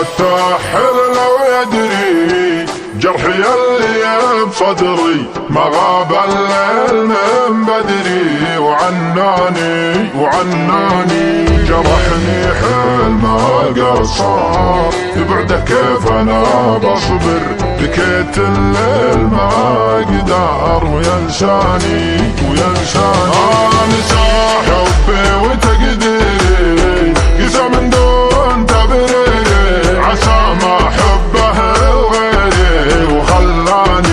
الساحر لو يدري جرحي اللي بصدري ما غاب الليل من بدري، وعناني جرحني حلم قصار بعده كيف انا بصبر، بكيت الليل ما اقدر وينساني نسى حبي وتقديري قسى من دون تبريري، عسى ما حبه الغيري وخلاني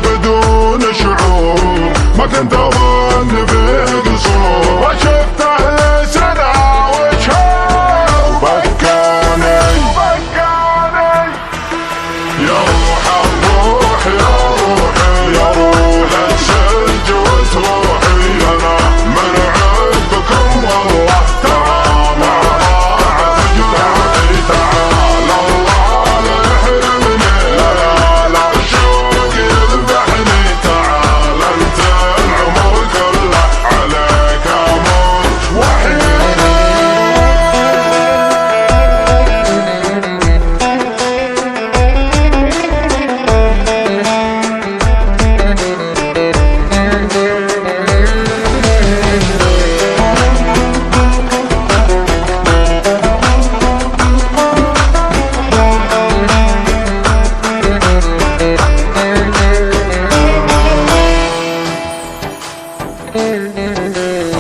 بدون شعور، ما كنت اظن بقصور وشفته لسنة وشهور وبكاني يا روح الروح يا روح الثلج وتروحي، انا من عندكم والله تعالى تعالى الله لا يحرمني، لا الشوق يذبحني، تعالى انت العمر كله عليك اموت وحيد.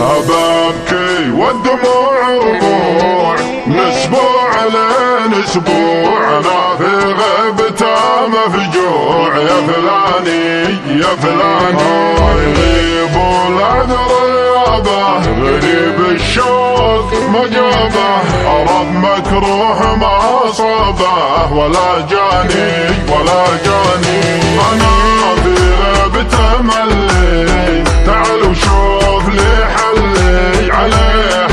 أبكي والدموع ربوع من اسبوع لين اسبوع، انا في غيبته مفجوع يا فلاني غريب والعذر يابه، غريب الشوق مجابه، أرض مكروه ما صابه ولا جاني انا في غيبته ملي، تعال وشوف لي حلي عليه